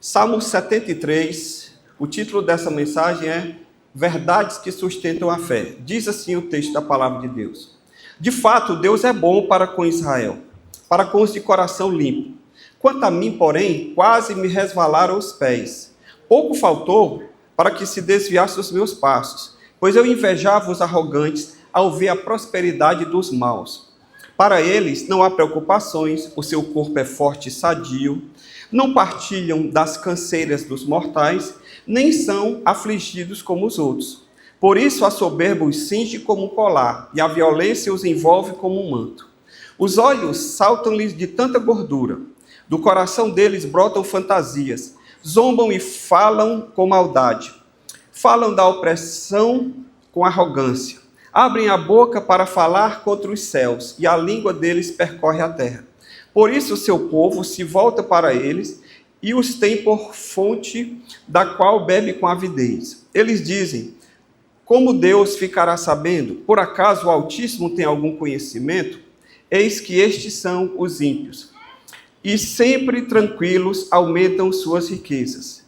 Salmo 73, o título dessa mensagem é Verdades que sustentam a fé. Diz assim o texto da palavra de Deus. De fato, Deus é bom para com Israel, para com os de coração limpo. Quanto a mim, porém, quase me resvalaram os pés. Pouco faltou para que se desviasse os meus passos, pois eu invejava os arrogantes ao ver a prosperidade dos maus. Para eles não há preocupações, o seu corpo é forte e sadio, não partilham das canseiras dos mortais, nem são afligidos como os outros. Por isso a soberba os cinge como um colar, e a violência os envolve como um manto. Os olhos saltam-lhes de tanta gordura, do coração deles brotam fantasias, zombam e falam com maldade. Falam da opressão com arrogância. Abrem a boca para falar contra os céus, e a língua deles percorre a terra. Por isso o seu povo se volta para eles e os tem por fonte da qual bebe com avidez. Eles dizem, como Deus ficará sabendo? Por acaso o Altíssimo tem algum conhecimento? Eis que estes são os ímpios. E sempre tranquilos aumentam suas riquezas.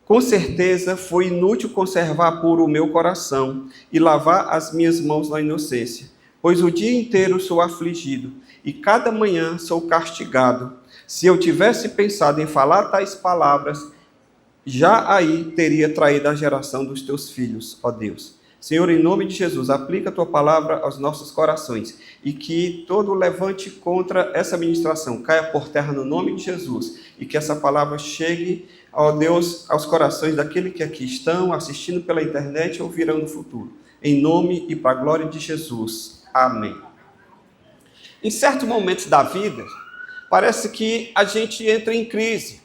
Com certeza foi inútil conservar puro o meu coração e lavar as minhas mãos na inocência, pois o dia inteiro sou afligido e cada manhã sou castigado. Se eu tivesse pensado em falar tais palavras, já aí teria traído a geração dos teus filhos, ó Deus. Senhor, em nome de Jesus, aplica a tua palavra aos nossos corações e que todo levante contra essa ministração caia por terra no nome de Jesus e que essa palavra chegue, ó Deus, aos corações daqueles que aqui estão assistindo pela internet ou virão no futuro. Em nome e para a glória de Jesus. Amém. Em certos momentos da vida, parece que a gente entra em crise.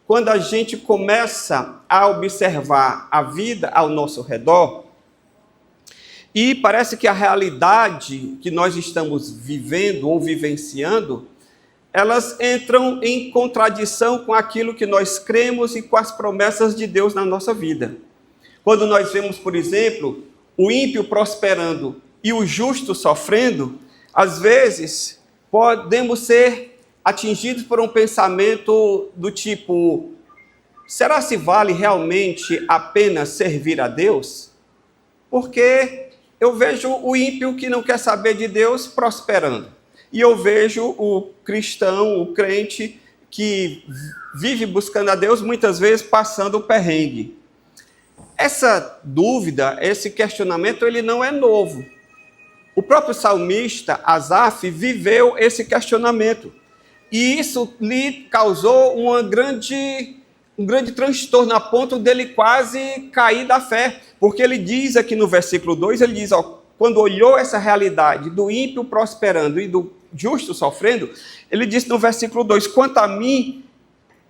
Quando a gente começa a observar a vida ao nosso redor, e parece que a realidade que nós estamos vivendo ou vivenciando, elas entram em contradição com aquilo que nós cremos e com as promessas de Deus na nossa vida. Quando nós vemos, por exemplo, o ímpio prosperando e o justo sofrendo, às vezes podemos ser atingidos por um pensamento do tipo, será se vale realmente a pena servir a Deus? Porque eu vejo o ímpio que não quer saber de Deus prosperando. E eu vejo o cristão, o crente, que vive buscando a Deus, muitas vezes passando o perrengue. Essa dúvida, esse questionamento, ele não é novo. O próprio salmista, Asaf, viveu esse questionamento. E isso lhe causou um grande transtorno, a ponto dele quase cair da fé. Porque ele diz aqui no versículo 2, ele diz, quando olhou essa realidade do ímpio prosperando e do justo sofrendo, ele disse no versículo 2, quanto a mim,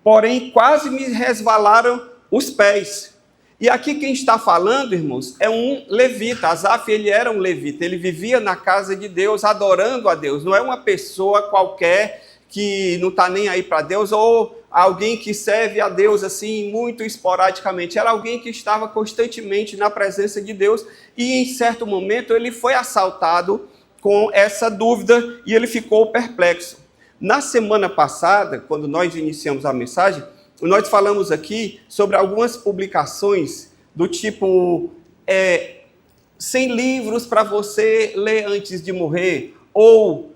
porém, quase me resvalaram os pés. E aqui quem está falando, irmãos, é um levita. Asaf, ele era um levita, ele vivia na casa de Deus, adorando a Deus. Não é uma pessoa qualquer que não está nem aí para Deus, ou alguém que serve a Deus assim, muito esporadicamente. Era alguém que estava constantemente na presença de Deus, e em certo momento ele foi assaltado com essa dúvida, e ele ficou perplexo. Na semana passada, quando nós iniciamos a mensagem, nós falamos aqui sobre algumas publicações do tipo 100 livros para você ler antes de morrer, ou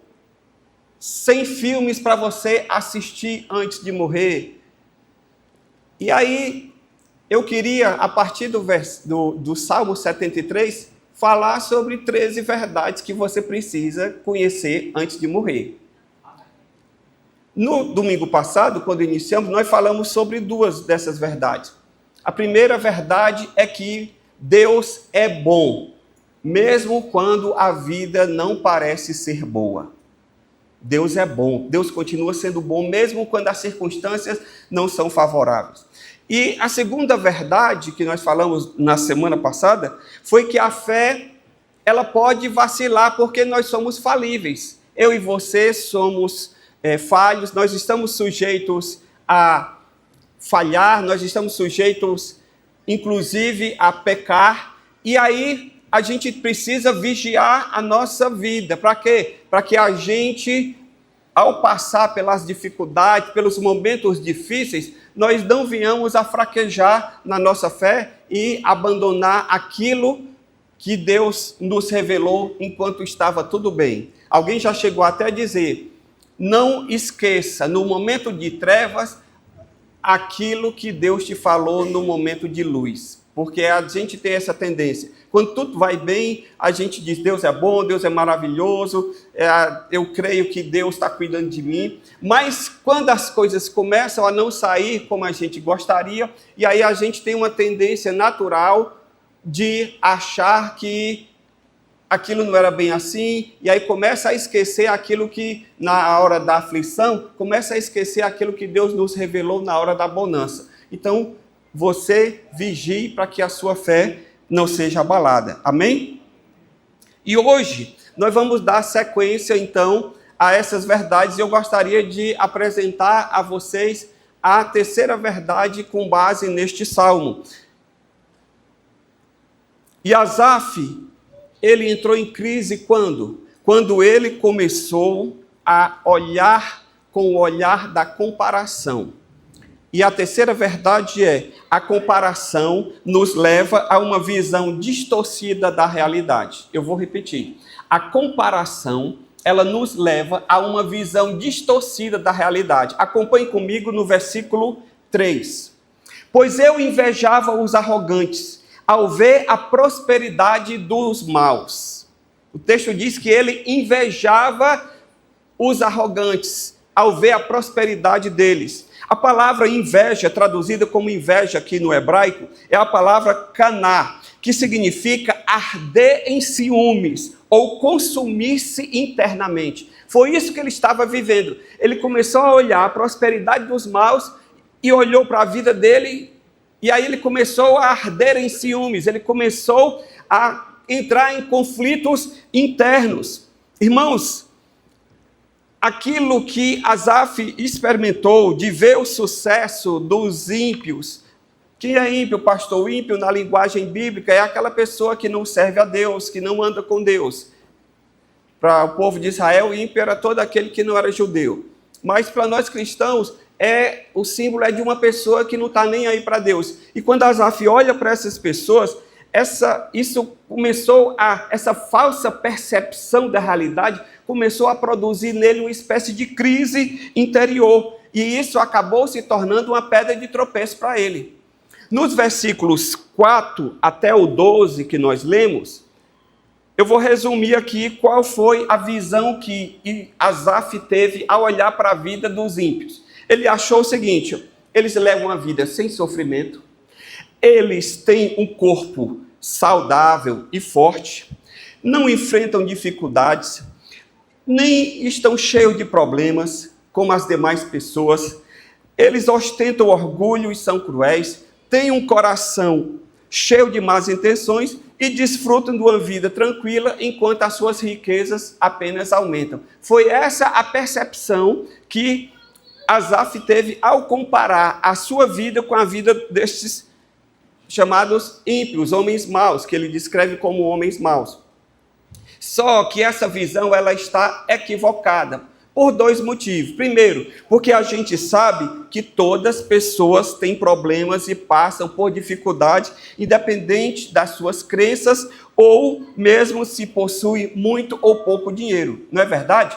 100 filmes para você assistir antes de morrer. E aí, eu queria, a partir do Salmo 73, falar sobre 13 verdades que você precisa conhecer antes de morrer. No domingo passado, quando iniciamos, nós falamos sobre duas dessas verdades. A primeira verdade é que Deus é bom, mesmo quando a vida não parece ser boa. Deus é bom, Deus continua sendo bom, mesmo quando as circunstâncias não são favoráveis. E a segunda verdade que nós falamos na semana passada foi que a fé, ela pode vacilar porque nós somos falíveis. Eu e você somos falhos, nós estamos sujeitos a falhar, nós estamos sujeitos, inclusive, a pecar, e aí a gente precisa vigiar a nossa vida. Para quê? Para que a gente ao passar pelas dificuldades, pelos momentos difíceis, nós não venhamos a fraquejar na nossa fé e abandonar aquilo que Deus nos revelou enquanto estava tudo bem. Alguém já chegou até a dizer: não esqueça, no momento de trevas, aquilo que Deus te falou no momento de luz. Porque a gente tem essa tendência. Quando tudo vai bem, a gente diz: Deus é bom, Deus é maravilhoso, eu creio que Deus está cuidando de mim. Mas quando as coisas começam a não sair como a gente gostaria, e aí a gente tem uma tendência natural de achar que aquilo não era bem assim, e aí começa a esquecer aquilo que, na hora da aflição, começa a esquecer aquilo que Deus nos revelou na hora da bonança. Então, você vigie para que a sua fé não seja abalada. Amém? E hoje, nós vamos dar sequência, então, a essas verdades. Eu gostaria de apresentar a vocês a terceira verdade com base neste salmo. E Asaf, ele entrou em crise quando? Quando ele começou a olhar com o olhar da comparação. E a terceira verdade é: a comparação nos leva a uma visão distorcida da realidade. Eu vou repetir. A comparação, ela nos leva a uma visão distorcida da realidade. Acompanhe comigo no versículo 3. Pois eu invejava os arrogantes ao ver a prosperidade dos maus. O texto diz que ele invejava os arrogantes ao ver a prosperidade deles. A palavra inveja, traduzida como inveja aqui no hebraico, é a palavra caná, que significa arder em ciúmes ou consumir-se internamente. Foi isso que ele estava vivendo. Ele começou a olhar a prosperidade dos maus e olhou para a vida dele, e aí ele começou a arder em ciúmes, ele começou a entrar em conflitos internos. Irmãos, aquilo que Asaf experimentou de ver o sucesso dos ímpios. Quem é ímpio, pastor? O ímpio, na linguagem bíblica, é aquela pessoa que não serve a Deus, que não anda com Deus. Para o povo de Israel, o ímpio era todo aquele que não era judeu. Mas para nós cristãos, o símbolo é de uma pessoa que não está nem aí para Deus. E quando Asaf olha para essas pessoas, essa falsa percepção da realidade começou a produzir nele uma espécie de crise interior. E isso acabou se tornando uma pedra de tropeço para ele. Nos versículos 4 até o 12 que nós lemos, eu vou resumir aqui qual foi a visão que Asaf teve ao olhar para a vida dos ímpios. Ele achou o seguinte: eles levam uma vida sem sofrimento, eles têm um corpo saudável e forte, não enfrentam dificuldades, nem estão cheios de problemas como as demais pessoas, eles ostentam orgulho e são cruéis, têm um coração cheio de más intenções e desfrutam de uma vida tranquila enquanto as suas riquezas apenas aumentam. Foi essa a percepção que Asaf teve ao comparar a sua vida com a vida destes chamados ímpios, homens maus, que ele descreve como homens maus. Só que essa visão ela está equivocada por dois motivos. Primeiro, porque a gente sabe que todas as pessoas têm problemas e passam por dificuldade, independente das suas crenças ou mesmo se possui muito ou pouco dinheiro. Não é verdade?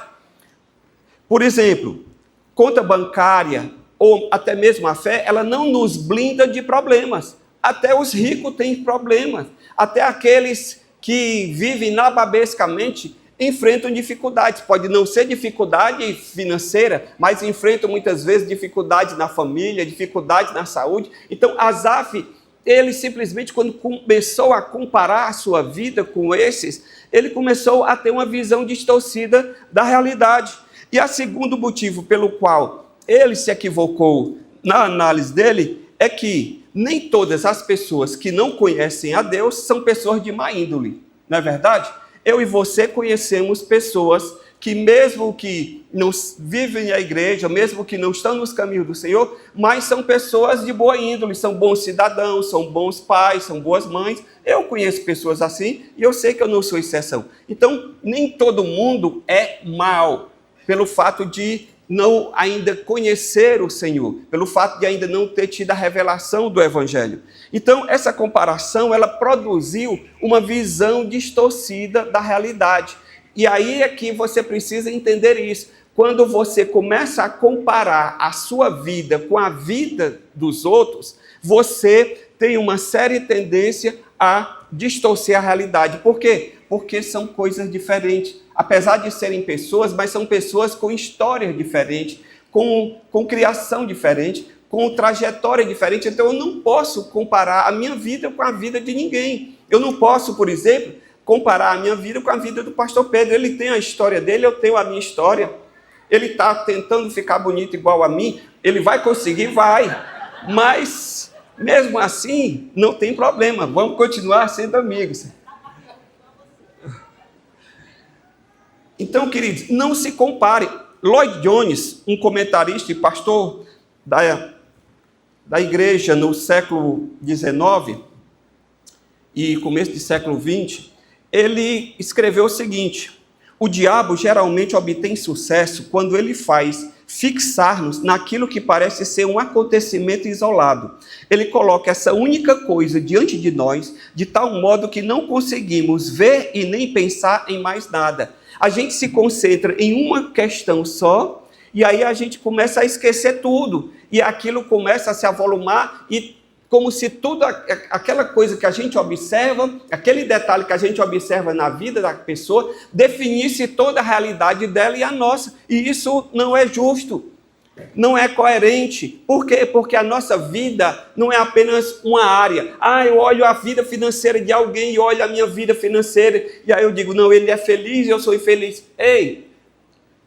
Por exemplo, conta bancária ou até mesmo a fé, ela não nos blinda de problemas. Até os ricos têm problemas. Até aqueles que vivem nababescamente enfrentam dificuldades. Pode não ser dificuldade financeira, mas enfrentam muitas vezes dificuldades na família, dificuldades na saúde. Então, Asaf, ele simplesmente, quando começou a comparar a sua vida com esses, ele começou a ter uma visão distorcida da realidade. E o segundo motivo pelo qual ele se equivocou na análise dele é que nem todas as pessoas que não conhecem a Deus são pessoas de má índole, não é verdade? Eu e você conhecemos pessoas que mesmo que não vivem na igreja, mesmo que não estão nos caminhos do Senhor, mas são pessoas de boa índole, são bons cidadãos, são bons pais, são boas mães. Eu conheço pessoas assim e eu sei que eu não sou exceção. Então, nem todo mundo é mau. pelo fato de não ainda conhecer o Senhor, pelo fato de ainda não ter tido a revelação do Evangelho. Então, essa comparação, ela produziu uma visão distorcida da realidade. E aí é que você precisa entender isso. Quando você começa a comparar a sua vida com a vida dos outros, você tem uma séria tendência a distorcer a realidade. Por quê? Porque são coisas diferentes. Apesar de serem pessoas, mas são pessoas com histórias diferentes, com criação diferente, com trajetória diferente. Então eu não posso comparar a minha vida com a vida de ninguém. Eu não posso, por exemplo, comparar a minha vida com a vida do pastor Pedro. Ele tem a história dele, eu tenho a minha história. Ele está tentando ficar bonito igual a mim. Ele vai conseguir? Vai. Mas, mesmo assim, não tem problema. Vamos continuar sendo amigos. Então, queridos, não se compare. Lloyd Jones, um comentarista e pastor da igreja no século XIX e começo do século XX, ele escreveu o seguinte: o diabo geralmente obtém sucesso quando ele faz fixar-nos naquilo que parece ser um acontecimento isolado. Ele coloca essa única coisa diante de nós, de tal modo que não conseguimos ver e nem pensar em mais nada. A gente se concentra em uma questão só, e aí a gente começa a esquecer tudo, e aquilo começa a se avolumar, e como se tudo aquela coisa que a gente observa, aquele detalhe que a gente observa na vida da pessoa, definisse toda a realidade dela e a nossa. E isso não é justo, não é coerente. Por quê? Porque a nossa vida não é apenas uma área. Eu olho a vida financeira de alguém e olho a minha vida financeira, e aí eu digo, não, ele é feliz e eu sou infeliz. Ei!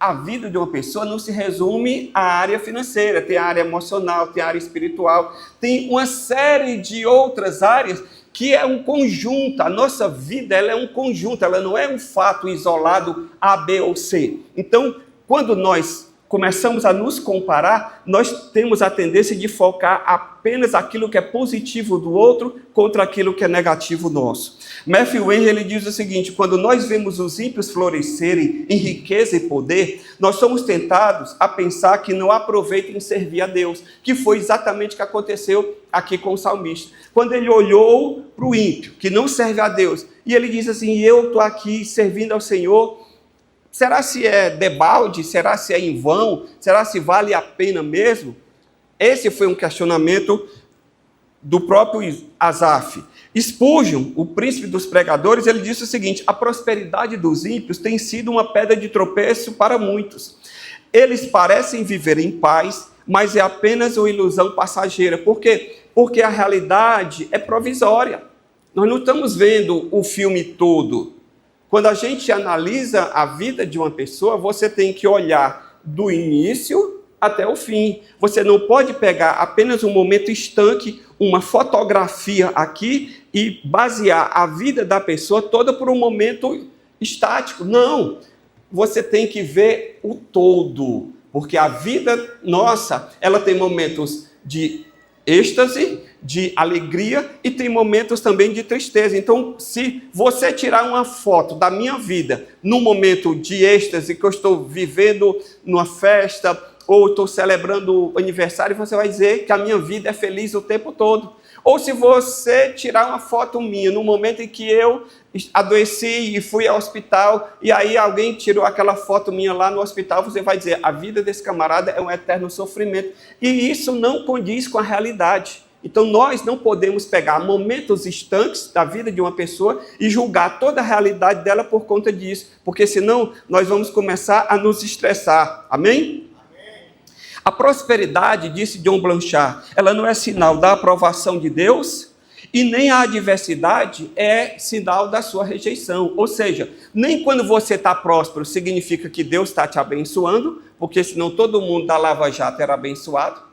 A vida de uma pessoa não se resume à área financeira, tem a área emocional, tem a área espiritual, tem uma série de outras áreas que é um conjunto. A nossa vida ela é um conjunto, ela não é um fato isolado A, B ou C. Então, quando nós começamos a nos comparar, nós temos a tendência de focar apenas aquilo que é positivo do outro contra aquilo que é negativo nosso. Matthew Henry ele diz o seguinte: quando nós vemos os ímpios florescerem em riqueza e poder, nós somos tentados a pensar que não aproveitam em servir a Deus, que foi exatamente o que aconteceu aqui com o salmista. Quando ele olhou para o ímpio, que não serve a Deus, e ele diz assim, eu estou aqui servindo ao Senhor, será se é debalde? Será se é em vão? Será se vale a pena mesmo? Esse foi um questionamento do próprio Asaf. Spurgeon, o príncipe dos pregadores, ele disse o seguinte: a prosperidade dos ímpios tem sido uma pedra de tropeço para muitos. Eles parecem viver em paz, mas é apenas uma ilusão passageira. Por quê? Porque a realidade é provisória. Nós não estamos vendo o filme todo. Quando a gente analisa a vida de uma pessoa, você tem que olhar do início até o fim. Você não pode pegar apenas um momento estanque, uma fotografia aqui e basear a vida da pessoa toda por um momento estático. Não, você tem que ver o todo, porque a vida nossa, ela tem momentos de êxtase, de alegria e tem momentos também de tristeza. Então, se você tirar uma foto da minha vida num momento de êxtase, que eu estou vivendo numa festa ou estou celebrando o aniversário, você vai dizer que a minha vida é feliz o tempo todo. Ou se você tirar uma foto minha no momento em que eu adoeci e fui ao hospital, e aí alguém tirou aquela foto minha lá no hospital, você vai dizer, a vida desse camarada é um eterno sofrimento. E isso não condiz com a realidade. Então nós não podemos pegar momentos estanques da vida de uma pessoa e julgar toda a realidade dela por conta disso, porque senão nós vamos começar a nos estressar. Amém? A prosperidade, disse John Blanchard, ela não é sinal da aprovação de Deus e nem a adversidade é sinal da sua rejeição. Ou seja, nem quando você está próspero significa que Deus está te abençoando, porque senão todo mundo da Lava Jato era abençoado.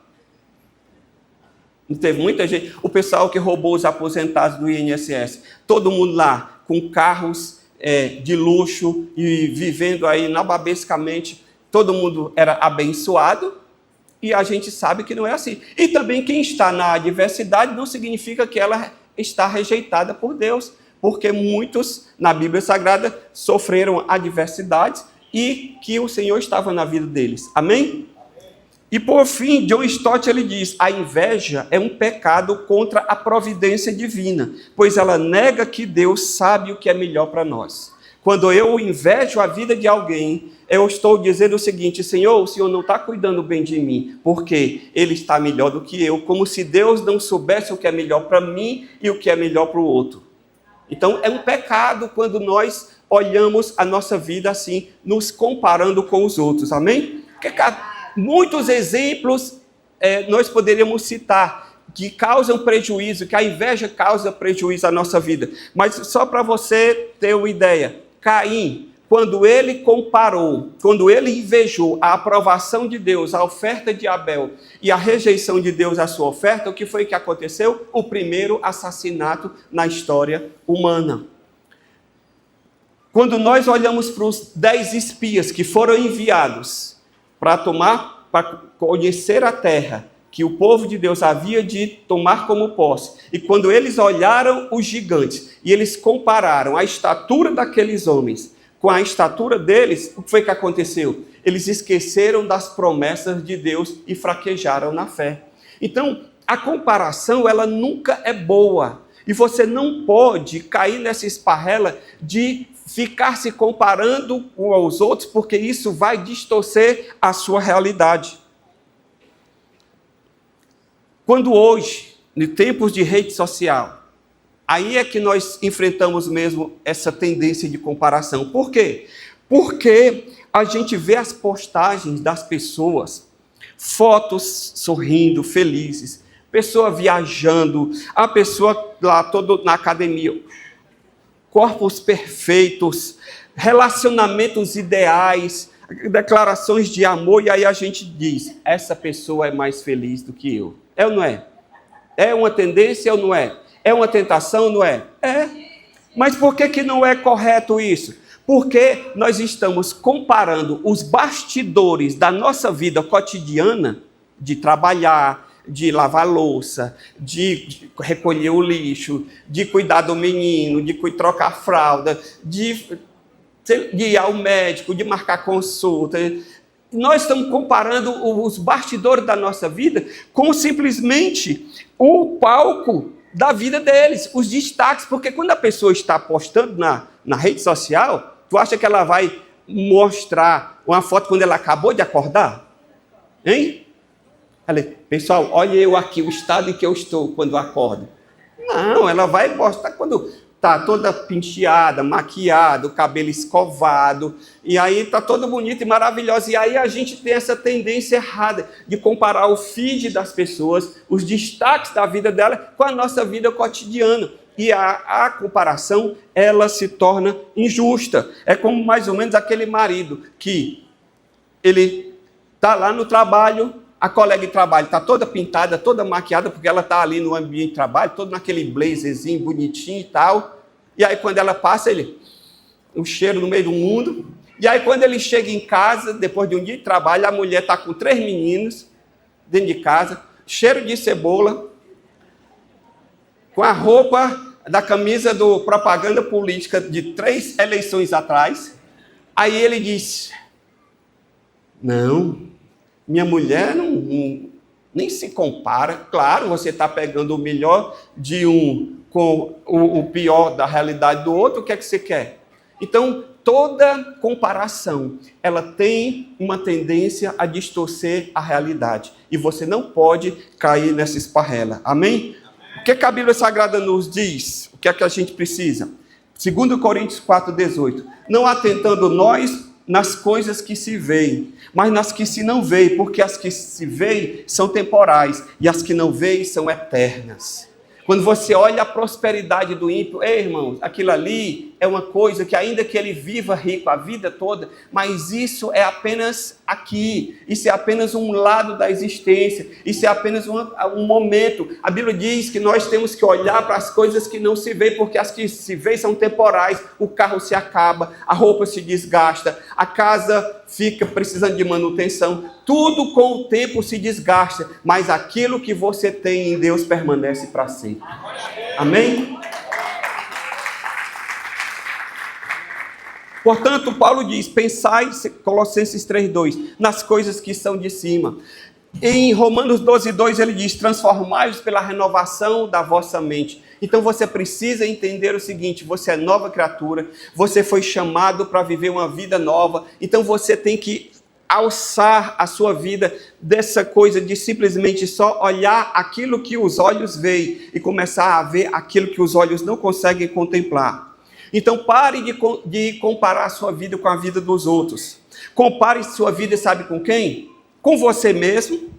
Não teve muita gente, o pessoal que roubou os aposentados do INSS, todo mundo lá com carros de luxo e vivendo aí nababescamente, todo mundo era abençoado. E a gente sabe que não é assim. E também quem está na adversidade não significa que ela está rejeitada por Deus, porque muitos na Bíblia Sagrada sofreram adversidades e que o Senhor estava na vida deles. Amém? E por fim, John Stott ele diz: a inveja é um pecado contra a providência divina, pois ela nega que Deus sabe o que é melhor para nós. Quando eu invejo a vida de alguém, eu estou dizendo o seguinte: Senhor, o Senhor não está cuidando bem de mim, porque Ele está melhor do que eu, como se Deus não soubesse o que é melhor para mim e o que é melhor para o outro. Então, é um pecado quando nós olhamos a nossa vida assim, nos comparando com os outros, amém? Porque muitos exemplos nós poderíamos citar que causam prejuízo, que a inveja causa prejuízo à nossa vida. Mas só para você ter uma ideia, Caim, quando ele comparou, quando ele invejou a aprovação de Deus, a oferta de Abel e a rejeição de Deus à sua oferta, o que foi que aconteceu? O primeiro assassinato na história humana. Quando nós olhamos para os 10 espias que foram enviados para conhecer a terra, que o povo de Deus havia de tomar como posse. E quando eles olharam os gigantes e eles compararam a estatura daqueles homens com a estatura deles, o que foi que aconteceu? Eles esqueceram das promessas de Deus e fraquejaram na fé. Então, a comparação, ela nunca é boa. E você não pode cair nessa esparrela de ficar se comparando uns aos outros, porque isso vai distorcer a sua realidade. Quando hoje, em tempos de rede social, aí é que nós enfrentamos mesmo essa tendência de comparação. Por quê? Porque a gente vê as postagens das pessoas, fotos sorrindo, felizes, pessoa viajando, a pessoa lá toda na academia, corpos perfeitos, relacionamentos ideais, declarações de amor, e aí a gente diz: essa pessoa é mais feliz do que eu. É ou não é? É uma tendência ou não é? É uma tentação ou não é? É. Mas por que não é correto isso? Porque nós estamos comparando os bastidores da nossa vida cotidiana, de trabalhar, de lavar louça, de recolher o lixo, de cuidar do menino, de trocar a fralda, de ir ao médico, de marcar consulta. Nós estamos comparando os bastidores da nossa vida com simplesmente o palco da vida deles, os destaques, porque quando a pessoa está postando na rede social, tu acha que ela vai mostrar uma foto quando ela acabou de acordar? Hein? Ela, pessoal, olha eu aqui, o estado em que eu estou quando eu acordo. Não, ela vai postar quando está toda penteada, maquiada, o cabelo escovado, e aí está toda bonita e maravilhosa. E aí a gente tem essa tendência errada de comparar o feed das pessoas, os destaques da vida dela, com a nossa vida cotidiana. E a comparação, ela se torna injusta. É como mais ou menos aquele marido que ele está lá no trabalho, a colega de trabalho está toda pintada, toda maquiada, porque ela está ali no ambiente de trabalho, todo naquele blazerzinho bonitinho e tal. E aí quando ela passa, um cheiro no meio do mundo. E aí quando ele chega em casa, depois de um dia de trabalho, a mulher está com 3 meninos dentro de casa, cheiro de cebola, com a roupa da camisa do propaganda política de 3 eleições atrás. Aí ele diz: não, minha mulher nem se compara. Claro, você está pegando o melhor de um com o pior da realidade do outro, o que é que você quer? Então, toda comparação, ela tem uma tendência a distorcer a realidade. E você não pode cair nessa esparrela. Amém? O que a Bíblia Sagrada nos diz? O que é que a gente precisa? 2 Coríntios 4,18. Não atentando nós nas coisas que se veem, mas nas que se não veem, porque as que se veem são temporais, e as que não veem são eternas. Quando você olha a prosperidade do ímpio, irmãos, aquilo ali é uma coisa que, ainda que ele viva rico a vida toda, mas isso é apenas aqui, isso é apenas um lado da existência, isso é apenas um momento. A Bíblia diz que nós temos que olhar para as coisas que não se veem, porque as que se veem são temporais. O carro se acaba, a roupa se desgasta, a casa fica precisando de manutenção, tudo com o tempo se desgasta, mas aquilo que você tem em Deus permanece para sempre. Amém? Portanto, Paulo diz, pensai, Colossenses 3:2, nas coisas que são de cima. Em Romanos 12:2 ele diz, transformai-vos pela renovação da vossa mente. Então você precisa entender o seguinte, você é nova criatura, você foi chamado para viver uma vida nova, então você tem que alçar a sua vida dessa coisa de simplesmente só olhar aquilo que os olhos veem e começar a ver aquilo que os olhos não conseguem contemplar. Então pare de comparar a sua vida com a vida dos outros. Compare sua vida, sabe com quem? Com você mesmo.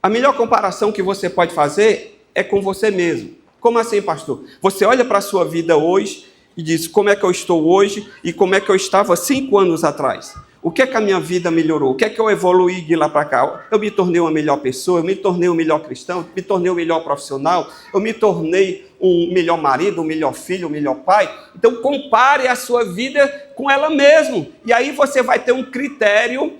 A melhor comparação que você pode fazer é com você mesmo. Como assim, pastor? Você olha para a sua vida hoje e diz, como é que eu estou hoje e como é que eu estava 5 anos atrás? O que é que a minha vida melhorou? O que é que eu evoluí de lá para cá? Eu me tornei uma melhor pessoa, eu me tornei um melhor cristão, me tornei um melhor profissional, eu me tornei um melhor marido, um melhor filho, um melhor pai. Então compare a sua vida com ela mesmo. E aí você vai ter um critério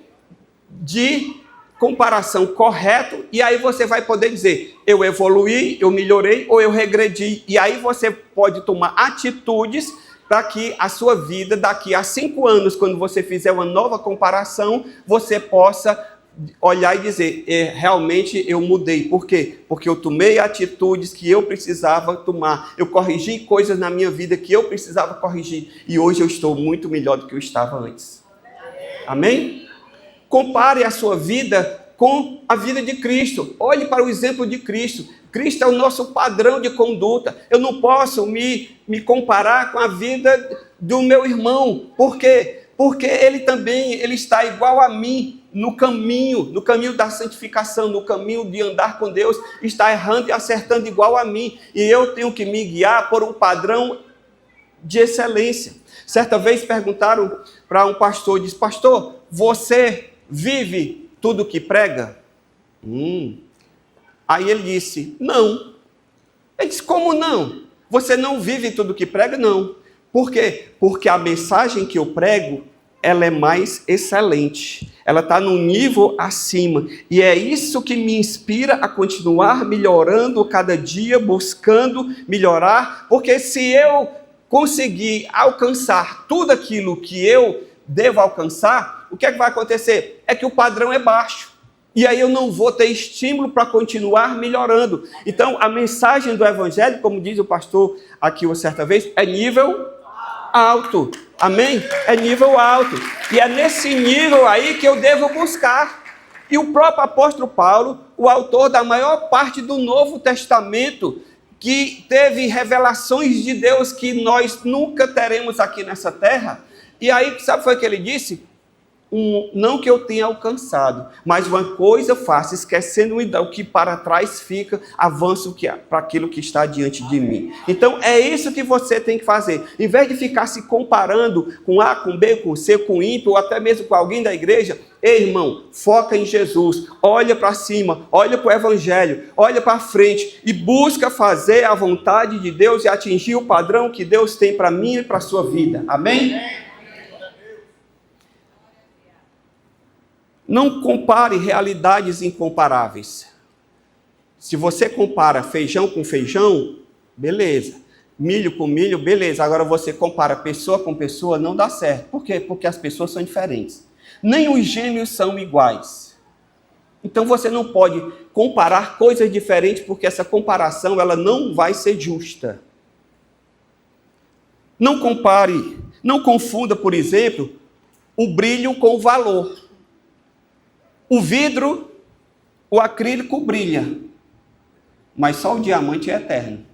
de comparação correto, e aí você vai poder dizer, eu evoluí, eu melhorei, ou eu regredi. E aí você pode tomar atitudes para que a sua vida, daqui a 5 anos, quando você fizer uma nova comparação, você possa olhar e dizer, realmente eu mudei. Por quê? Porque eu tomei atitudes que eu precisava tomar. Eu corrigi coisas na minha vida que eu precisava corrigir. E hoje eu estou muito melhor do que eu estava antes. Amém? Compare a sua vida com a vida de Cristo. Olhe para o exemplo de Cristo. Cristo é o nosso padrão de conduta. Eu não posso me comparar com a vida do meu irmão. Por quê? Porque ele está igual a mim no caminho da santificação, no caminho de andar com Deus, está errando e acertando igual a mim. E eu tenho que me guiar por um padrão de excelência. Certa vez perguntaram para um pastor, disse, pastor, você vive tudo que prega? Aí ele disse, não. Ele disse, como não? Você não vive tudo que prega? Não. Por quê? Porque a mensagem que eu prego, ela é mais excelente. Ela está num nível acima. E é isso que me inspira a continuar melhorando cada dia, buscando melhorar. Porque se eu conseguir alcançar tudo aquilo que eu devo alcançar, o que é que vai acontecer? É que o padrão é baixo. E aí eu não vou ter estímulo para continuar melhorando. Então, a mensagem do Evangelho, como diz o pastor aqui uma certa vez, é nível alto. Amém? É nível alto. E é nesse nível aí que eu devo buscar. E o próprio apóstolo Paulo, o autor da maior parte do Novo Testamento, que teve revelações de Deus que nós nunca teremos aqui nessa terra. E aí, sabe o que ele disse? Não que eu tenha alcançado, mas uma coisa faço, esquecendo o que para trás fica, avanço para aquilo que está diante de mim. Então é isso que você tem que fazer. Em vez de ficar se comparando com A, com B, com C, com ímpio, ou até mesmo com alguém da igreja, ei, irmão, foca em Jesus, olha para cima, olha para o Evangelho, olha para frente e busca fazer a vontade de Deus e atingir o padrão que Deus tem para mim e para a sua vida. Amém? Não compare realidades incomparáveis. Se você compara feijão com feijão, beleza. Milho com milho, beleza. Agora você compara pessoa com pessoa, não dá certo. Por quê? Porque as pessoas são diferentes. Nem os gêmeos são iguais. Então você não pode comparar coisas diferentes, porque essa comparação ela não vai ser justa. Não compare, não confunda, por exemplo, o brilho com o valor. O vidro, o acrílico brilha, mas só o diamante é eterno.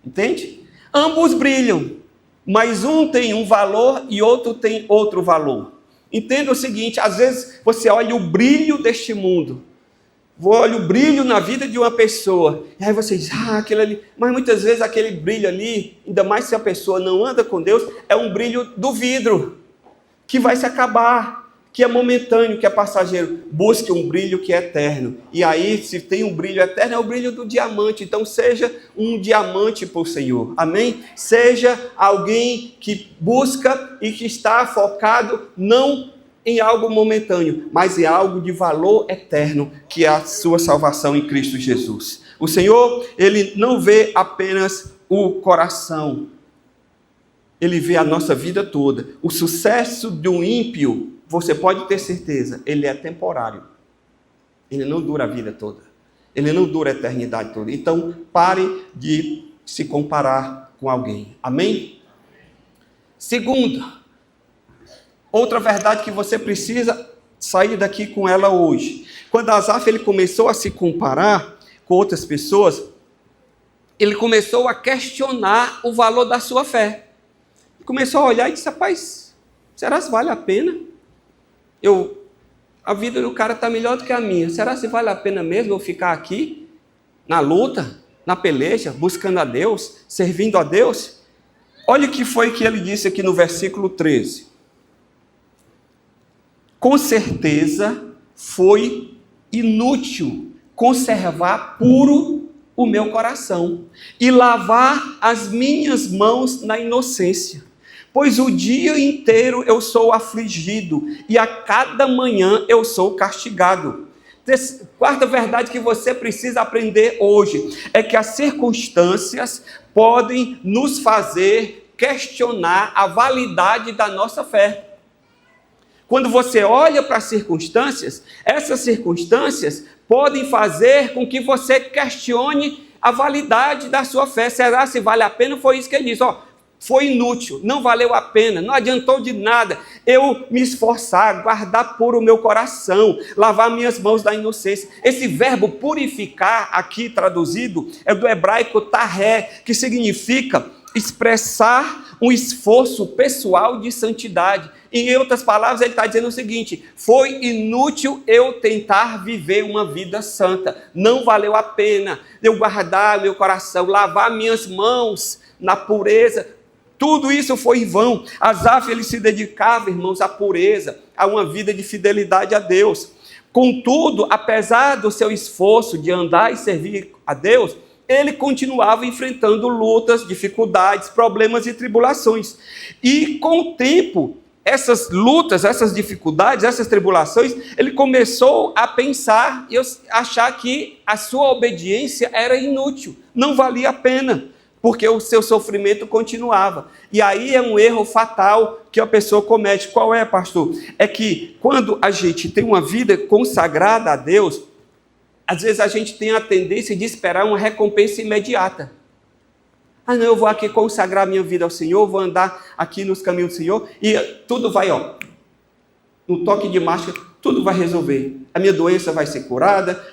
Entende? Ambos brilham, mas um tem um valor e outro tem outro valor. Entenda o seguinte, às vezes você olha o brilho deste mundo, olha o brilho na vida de uma pessoa, e aí você diz, aquele ali, mas muitas vezes aquele brilho ali, ainda mais se a pessoa não anda com Deus, é um brilho do vidro, que vai se acabar, que é momentâneo, que é passageiro. Busque um brilho que é eterno. E aí, se tem um brilho eterno, é o brilho do diamante. Então, seja um diamante para o Senhor. Amém? Seja alguém que busca e que está focado não em algo momentâneo, mas em algo de valor eterno, que é a sua salvação em Cristo Jesus. O Senhor, Ele não vê apenas o coração. ele vê a nossa vida toda. O sucesso de um ímpio, você pode ter certeza, ele é temporário. Ele não dura a vida toda. Ele não dura a eternidade toda. Então, pare de se comparar com alguém. Amém? Segunda, outra verdade que você precisa sair daqui com ela hoje. Quando Asaf ele começou a se comparar com outras pessoas, ele começou a questionar o valor da sua fé. Começou a olhar e disse, rapaz, será que vale a pena? A vida do cara está melhor do que a minha. Será que vale a pena mesmo eu ficar aqui, na luta, na peleja, buscando a Deus, servindo a Deus? Olha o que foi que ele disse aqui no versículo 13. Com certeza foi inútil conservar puro o meu coração e lavar as minhas mãos na inocência. Pois o dia inteiro eu sou afligido e a cada manhã eu sou castigado. Quarta verdade que você precisa aprender hoje é que as circunstâncias podem nos fazer questionar a validade da nossa fé. Quando você olha para as circunstâncias, essas circunstâncias podem fazer com que você questione a validade da sua fé. Será se vale a pena? Foi isso que ele disse, foi inútil, não valeu a pena, não adiantou de nada eu me esforçar, guardar puro o meu coração, lavar minhas mãos da inocência. Esse verbo purificar, aqui traduzido, é do hebraico tahé, que significa expressar um esforço pessoal de santidade. Em outras palavras, ele está dizendo o seguinte, foi inútil eu tentar viver uma vida santa, não valeu a pena eu guardar meu coração, lavar minhas mãos na pureza. Tudo isso foi em vão. Asaf, ele se dedicava, irmãos, à pureza, a uma vida de fidelidade a Deus. Contudo, apesar do seu esforço de andar e servir a Deus, ele continuava enfrentando lutas, dificuldades, problemas e tribulações. E com o tempo, essas lutas, essas dificuldades, essas tribulações, ele começou a pensar e achar que a sua obediência era inútil, não valia a pena, porque o seu sofrimento continuava. E aí é um erro fatal que a pessoa comete. Qual é, pastor? É que quando a gente tem uma vida consagrada a Deus, às vezes a gente tem a tendência de esperar uma recompensa imediata. Não, eu vou aqui consagrar minha vida ao Senhor, vou andar aqui nos caminhos do Senhor, e tudo vai, no toque de mágica, tudo vai resolver. A minha doença vai ser curada,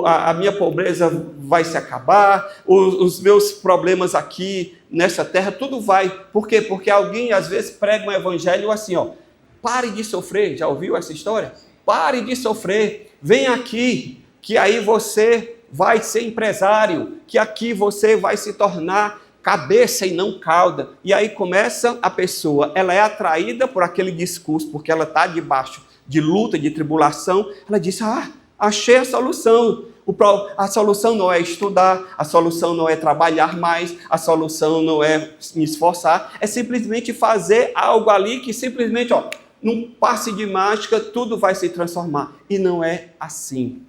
a minha pobreza vai se acabar, os meus problemas aqui nessa terra, tudo vai. Por quê? Porque alguém às vezes prega um evangelho assim, pare de sofrer. Já ouviu essa história? Pare de sofrer, vem aqui, que aí você vai ser empresário, que aqui você vai se tornar cabeça e não cauda. E aí começa a pessoa, ela é atraída por aquele discurso, porque ela está debaixo de luta, de tribulação, ela diz, achei a solução. A solução não é estudar, a solução não é trabalhar mais, a solução não é me esforçar, é simplesmente fazer algo ali que simplesmente, num passe de mágica, tudo vai se transformar. E não é assim.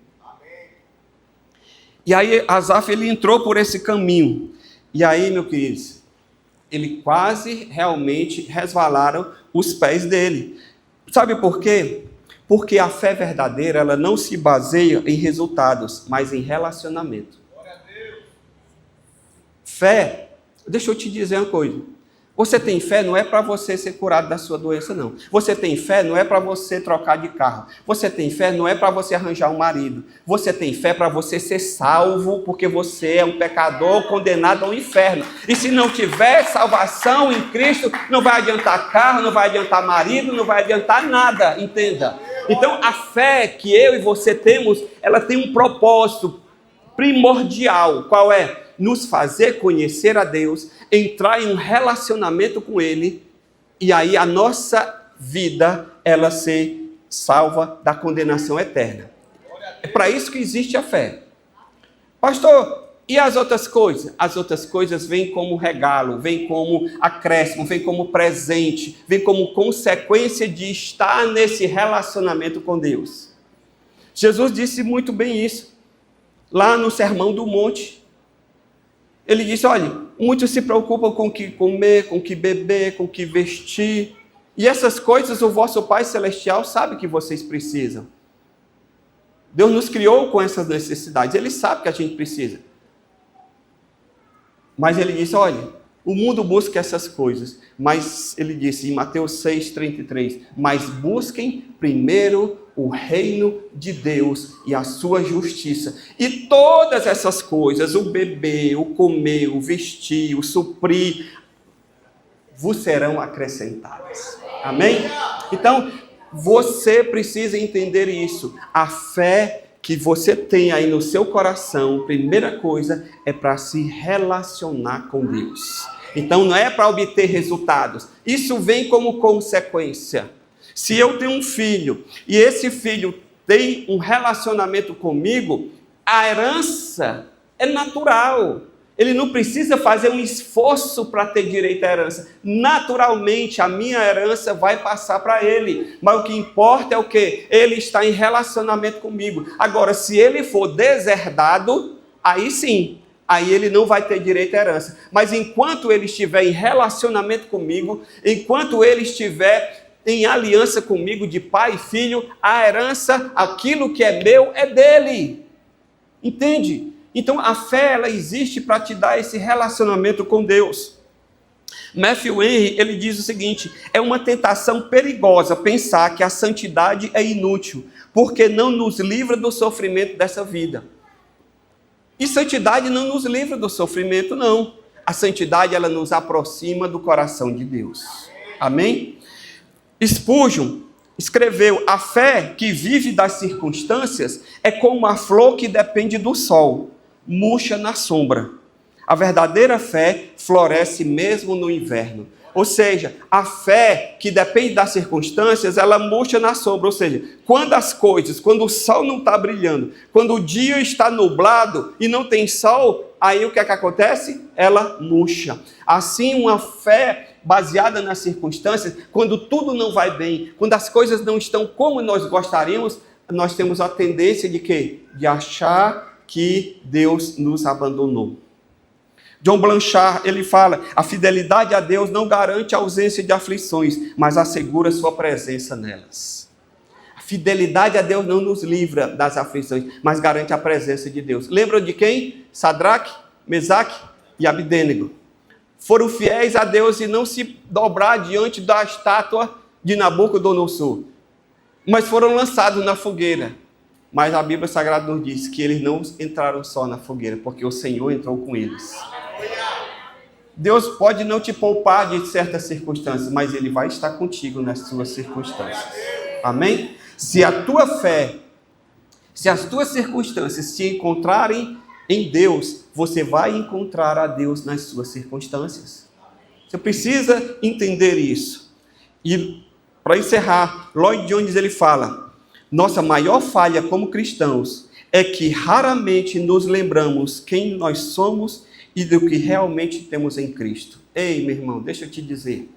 E aí Asaf, ele entrou por esse caminho. E aí, meu querido, ele quase realmente resvalaram os pés dele. Sabe por quê? Porque a fé verdadeira, ela não se baseia em resultados, mas em relacionamento. Fé, deixa eu te dizer uma coisa. Você tem fé não é para você ser curado da sua doença, não. Você tem fé não é para você trocar de carro. Você tem fé não é para você arranjar um marido. Você tem fé para você ser salvo, porque você é um pecador condenado ao inferno. E se não tiver salvação em Cristo, não vai adiantar carro, não vai adiantar marido, não vai adiantar nada, entenda. Então, a fé que eu e você temos, ela tem um propósito primordial. Qual é? Nos fazer conhecer a Deus, entrar em um relacionamento com Ele, e aí a nossa vida, ela ser salva da condenação eterna. É para isso que existe a fé. Pastor, e as outras coisas? As outras coisas vêm como regalo, vêm como acréscimo, vêm como presente, vêm como consequência de estar nesse relacionamento com Deus. Jesus disse muito bem isso, lá no Sermão do Monte. Ele disse, olha, muitos se preocupam com o que comer, com o que beber, com o que vestir. E essas coisas o vosso Pai Celestial sabe que vocês precisam. Deus nos criou com essas necessidades. Ele sabe que a gente precisa. Mas ele disse, olha, o mundo busca essas coisas. Mas ele disse em Mateus 6,33, mas busquem primeiro o reino de Deus e a sua justiça. E todas essas coisas, o beber, o comer, o vestir, o suprir, vos serão acrescentadas. Amém? Então, você precisa entender isso. A fé que você tem aí no seu coração, primeira coisa, é para se relacionar com Deus. Então, não é para obter resultados. Isso vem como consequência. Se eu tenho um filho e esse filho tem um relacionamento comigo, a herança é natural. Ele não precisa fazer um esforço para ter direito à herança. Naturalmente, a minha herança vai passar para ele. Mas o que importa é o quê? Ele está em relacionamento comigo. Agora, se ele for deserdado, aí sim, aí ele não vai ter direito à herança. Mas enquanto ele estiver em relacionamento comigo, enquanto ele estiver em aliança comigo de pai e filho, a herança, aquilo que é meu, é dele. Entende? Então, a fé, ela existe para te dar esse relacionamento com Deus. Matthew Henry, ele diz o seguinte, é uma tentação perigosa pensar que a santidade é inútil, porque não nos livra do sofrimento dessa vida. E santidade não nos livra do sofrimento, não. A santidade, ela nos aproxima do coração de Deus. Amém? Spurgeon escreveu, a fé que vive das circunstâncias é como uma flor que depende do sol, murcha na sombra. A verdadeira fé floresce mesmo no inverno. Ou seja, a fé que depende das circunstâncias, ela murcha na sombra. Ou seja, quando o sol não está brilhando, quando o dia está nublado e não tem sol, aí o que é que acontece? Ela murcha. Assim, uma fé baseada nas circunstâncias, quando tudo não vai bem, quando as coisas não estão como nós gostaríamos, nós temos a tendência de quê? De achar que Deus nos abandonou. John Blanchard, ele fala, a fidelidade a Deus não garante a ausência de aflições, mas assegura sua presença nelas. A fidelidade a Deus não nos livra das aflições, mas garante a presença de Deus. Lembram de quem? Sadraque, Mesaque e Abdênego. Foram fiéis a Deus e não se dobrar diante da estátua de Nabucodonosor, mas foram lançados na fogueira. Mas a Bíblia Sagrada nos diz que eles não entraram só na fogueira, porque o Senhor entrou com eles. Deus pode não te poupar de certas circunstâncias, mas Ele vai estar contigo nas suas circunstâncias. Amém? Se a tua fé, se as tuas circunstâncias se encontrarem em Deus, você vai encontrar a Deus nas suas circunstâncias. Você precisa entender isso. E para encerrar, Lloyd Jones ele fala, nossa maior falha como cristãos é que raramente nos lembramos quem nós somos e do que realmente temos em Cristo. Ei, meu irmão, deixa eu te dizer.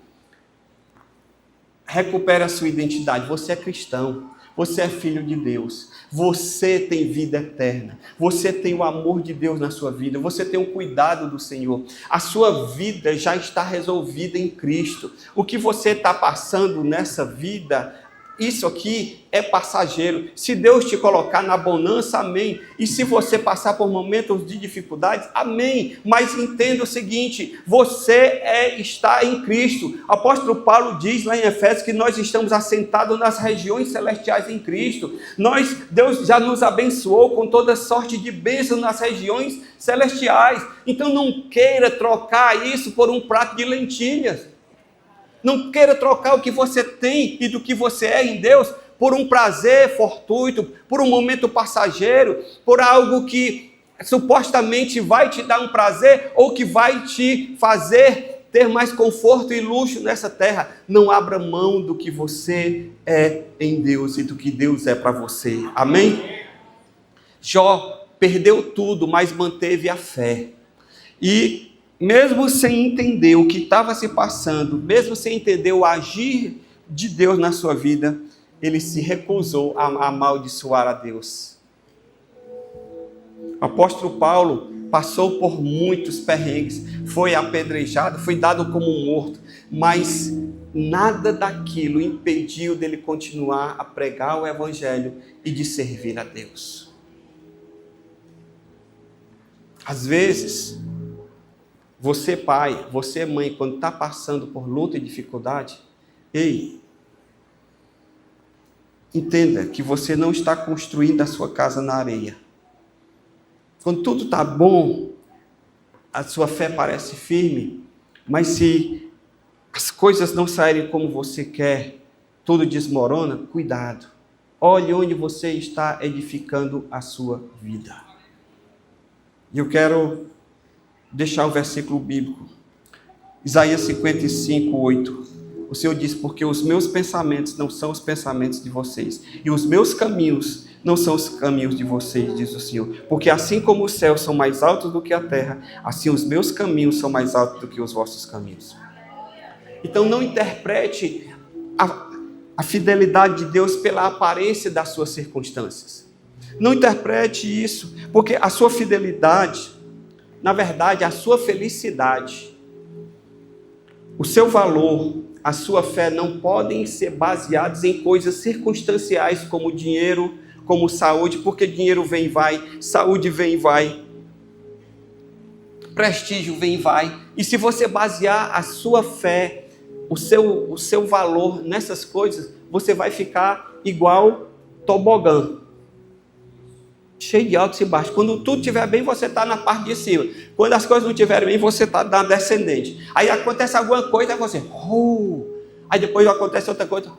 Recupere a sua identidade. Você é cristão. Você é filho de Deus. Você tem vida eterna. Você tem o amor de Deus na sua vida. Você tem o cuidado do Senhor. A sua vida já está resolvida em Cristo. O que você está passando nessa vida, isso aqui é passageiro. Se Deus te colocar na bonança, amém. E se você passar por momentos de dificuldades, amém. Mas entenda o seguinte, você está em Cristo. O apóstolo Paulo diz lá em Efésios que nós estamos assentados nas regiões celestiais em Cristo. Deus já nos abençoou com toda sorte de bênçãos nas regiões celestiais. Então não queira trocar isso por um prato de lentilhas. Não queira trocar o que você tem e do que você é em Deus por um prazer fortuito, por um momento passageiro, por algo que supostamente vai te dar um prazer ou que vai te fazer ter mais conforto e luxo nessa terra. Não abra mão do que você é em Deus e do que Deus é para você. Amém? Jó perdeu tudo, mas manteve a fé. E mesmo sem entender o que estava se passando, mesmo sem entender o agir de Deus na sua vida, ele se recusou a amaldiçoar a Deus. O apóstolo Paulo passou por muitos perrengues, foi apedrejado, foi dado como morto, mas nada daquilo impediu dele continuar a pregar o evangelho e de servir a Deus. Às vezes, você pai, você mãe, quando está passando por luta e dificuldade, entenda que você não está construindo a sua casa na areia. Quando tudo está bom, a sua fé parece firme, mas se as coisas não saírem como você quer, tudo desmorona, cuidado. Olhe onde você está edificando a sua vida. E eu quero deixar um versículo bíblico. Isaías 55, 8. O Senhor diz, porque os meus pensamentos não são os pensamentos de vocês, e os meus caminhos não são os caminhos de vocês, diz o Senhor. Porque assim como os céus são mais altos do que a terra, assim os meus caminhos são mais altos do que os vossos caminhos. Então não interprete a fidelidade de Deus pela aparência das suas circunstâncias. Não interprete isso, porque a sua fidelidade, na verdade, a sua felicidade, o seu valor, a sua fé não podem ser baseados em coisas circunstanciais como dinheiro, como saúde, porque dinheiro vem e vai, saúde vem e vai, prestígio vem e vai. E se você basear a sua fé, o seu valor nessas coisas, você vai ficar igual tobogã, cheio de altos e baixos. Quando tudo estiver bem, você está na parte de cima. Quando as coisas não estiverem bem, você está na descendente. Aí acontece alguma coisa, aí você... Aí depois acontece outra coisa.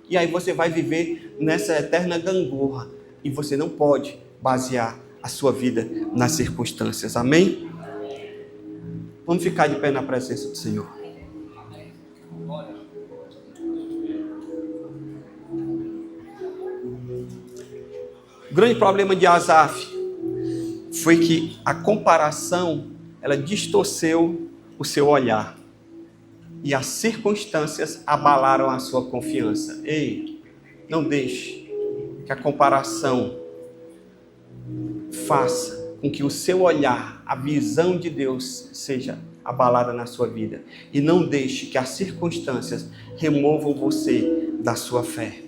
E aí você vai viver nessa eterna gangorra. E você não pode basear a sua vida nas circunstâncias. Amém? Vamos ficar de pé na presença do Senhor. O grande problema de Asaf foi que a comparação, ela distorceu o seu olhar. E as circunstâncias abalaram a sua confiança. Não deixe que a comparação faça com que o seu olhar, a visão de Deus, seja abalada na sua vida. E não deixe que as circunstâncias removam você da sua fé.